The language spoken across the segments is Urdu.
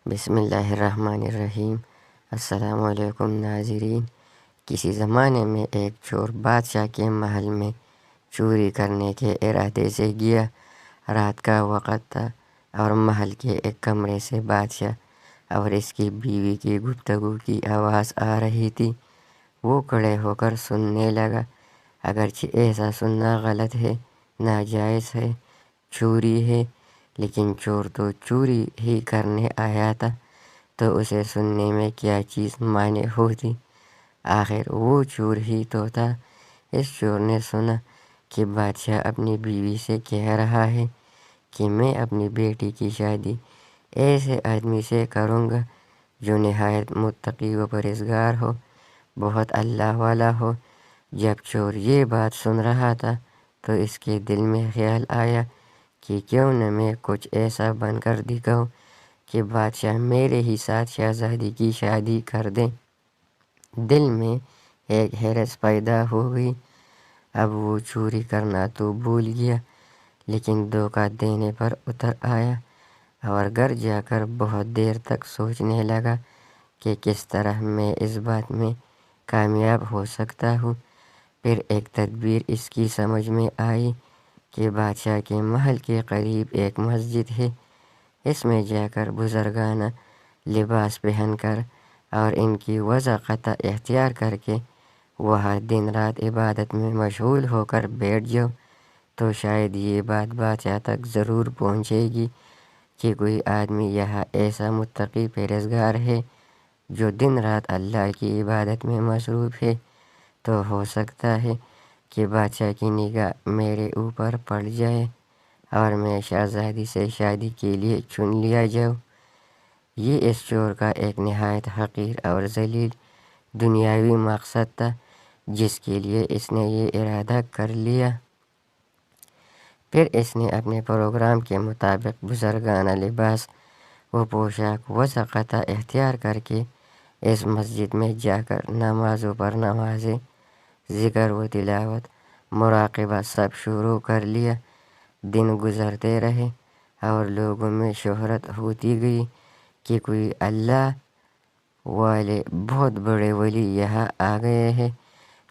بسم اللہ الرحمن الرحیم۔ السلام علیکم ناظرین۔ کسی زمانے میں ایک چور بادشاہ کے محل میں چوری کرنے کے ارادے سے گیا۔ رات کا وقت تھا اور محل کے ایک کمرے سے بادشاہ اور اس کی بیوی کی گفتگو کی آواز آ رہی تھی۔ وہ کھڑے ہو کر سننے لگا، اگرچہ ایسا سننا غلط ہے، ناجائز ہے، چوری ہے، لیکن چور تو چوری ہی کرنے آیا تھا، تو اسے سننے میں کیا چیز مانع ہوتی؟ آخر وہ چور ہی تو تھا۔ اس چور نے سنا کہ بادشاہ اپنی بیوی سے کہہ رہا ہے کہ میں اپنی بیٹی کی شادی ایسے آدمی سے کروں گا جو نہایت متقی و پرہیزگار ہو، بہت اللہ والا ہو۔ جب چور یہ بات سن رہا تھا تو اس کے دل میں خیال آیا کہ کیوں نہ میں کچھ ایسا بن کر دکھاؤں کہ بادشاہ میرے ہی ساتھ شہزادی کی شادی کر دیں۔ دل میں ایک حیرت پیدا ہو گئی۔ اب وہ چوری کرنا تو بھول گیا، لیکن دھوکہ دینے پر اتر آیا اور گھر جا کر بہت دیر تک سوچنے لگا کہ کس طرح میں اس بات میں کامیاب ہو سکتا ہوں۔ پھر ایک تدبیر اس کی سمجھ میں آئی کہ بادشاہ کے محل کے قریب ایک مسجد ہے، اس میں جا کر بزرگانہ لباس پہن کر اور ان کی وضاحت اختیار کر کے وہاں دن رات عبادت میں مشغول ہو کر بیٹھ جاؤ، تو شاید یہ بات بادشاہ تک ضرور پہنچے گی کہ کوئی آدمی یہاں ایسا متقی پرہیزگار ہے جو دن رات اللہ کی عبادت میں مصروف ہے۔ تو ہو سکتا ہے کہ بادشاہ کی نگاہ میرے اوپر پڑ جائے اور میں شہزادی سے شادی کے لیے چن لیا جاؤں۔ یہ اس چور کا ایک نہایت حقیر اور ذلیل دنیاوی مقصد تھا جس کے لیے اس نے یہ ارادہ کر لیا۔ پھر اس نے اپنے پروگرام کے مطابق بزرگانہ لباس و پوشاک و ثقافت اختیار کر کے اس مسجد میں جا کر نمازوں پر نمازیں، ذکر و تلاوت، مراقبہ سب شروع کر لیا۔ دن گزرتے رہے اور لوگوں میں شہرت ہوتی گئی کہ کوئی اللہ والے بہت بڑے ولی یہاں آ گئے ہیں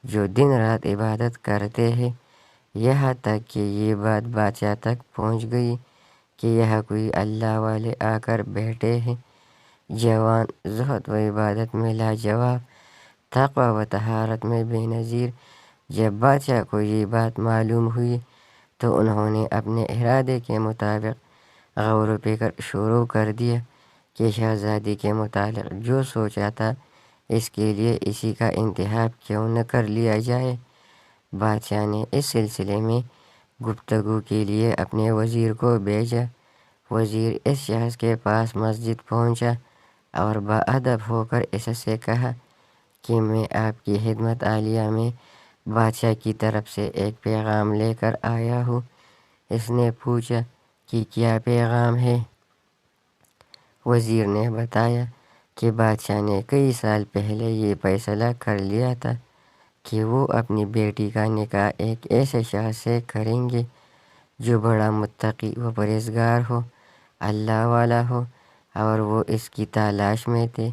جو دن رات عبادت کرتے ہیں۔ یہاں تک کہ یہ بات بادشاہ تک پہنچ گئی کہ یہاں کوئی اللہ والے آ کر بیٹھے ہیں، جوان، زہد و عبادت میں لاجواب، تقوی و طہارت میں بے نظیر۔ جب بادشاہ کو یہ بات معلوم ہوئی تو انہوں نے اپنے ارادے کے مطابق غور و فکر شروع کر دیا کہ شہزادی کے متعلق جو سوچا تھا اس کے لیے اسی کا انتخاب کیوں نہ کر لیا جائے۔ بادشاہ نے اس سلسلے میں گفتگو کے لیے اپنے وزیر کو بھیجا۔ وزیر اس شخص کے پاس مسجد پہنچا اور باادب ہو کر اس سے کہا کہ میں آپ کی خدمت عالیہ میں بادشاہ کی طرف سے ایک پیغام لے کر آیا ہوں۔ اس نے پوچھا کہ کیا پیغام ہے؟ وزیر نے بتایا کہ بادشاہ نے کئی سال پہلے یہ فیصلہ کر لیا تھا کہ وہ اپنی بیٹی کا نکاح ایک ایسے شخص سے کریں گے جو بڑا متقی و پرہیزگار ہو، اللہ والا ہو، اور وہ اس کی تلاش میں تھے۔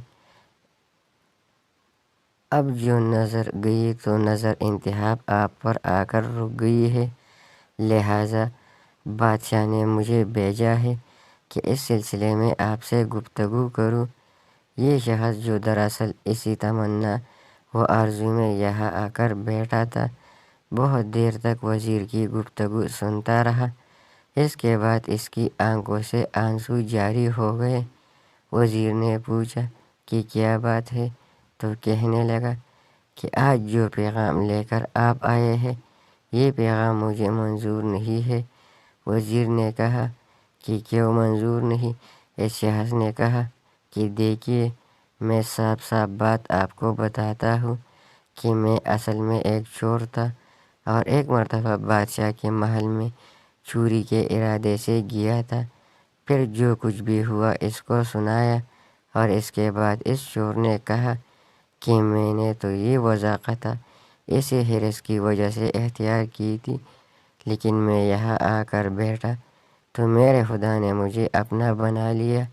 اب جو نظر گئی تو نظر انتخاب آپ پر آ کر رک گئی ہے، لہٰذا بادشاہ نے مجھے بھیجا ہے کہ اس سلسلے میں آپ سے گفتگو کروں۔ یہ شخص جو دراصل اسی تمنا و آرزو میں یہاں آ کر بیٹھا تھا، بہت دیر تک وزیر کی گفتگو سنتا رہا۔ اس کے بعد اس کی آنکھوں سے آنسو جاری ہو گئے۔ وزیر نے پوچھا کہ کیا بات ہے؟ تو کہنے لگا کہ آج جو پیغام لے کر آپ آئے ہیں یہ پیغام مجھے منظور نہیں ہے۔ وزیر نے کہا کہ کیوں منظور نہیں؟ اس شخص نے کہا کہ دیکھیے، میں صاف صاف بات آپ کو بتاتا ہوں کہ میں اصل میں ایک چور تھا اور ایک مرتبہ بادشاہ کے محل میں چوری کے ارادے سے گیا تھا۔ پھر جو کچھ بھی ہوا اس کو سنایا اور اس کے بعد اس چور نے کہا کہ میں نے تو یہ وضاحت اسی حرص کی وجہ سے اختیار کی تھی، لیکن میں یہاں آ کر بیٹھا تو میرے خدا نے مجھے اپنا بنا لیا۔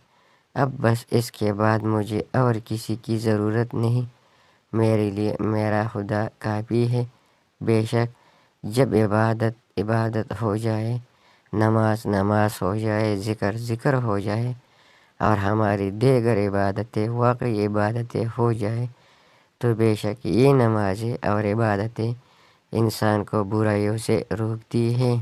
اب بس اس کے بعد مجھے اور کسی کی ضرورت نہیں، میرے لیے میرا خدا کافی ہے۔ بے شک جب عبادت ہو جائے، نماز ہو جائے، ذکر ہو جائے، اور ہماری دیگر عبادتیں واقعی عبادتیں ہو جائے، تو بے شک یہ نمازیں اور عبادتیں انسان کو برائیوں سے روکتی ہیں۔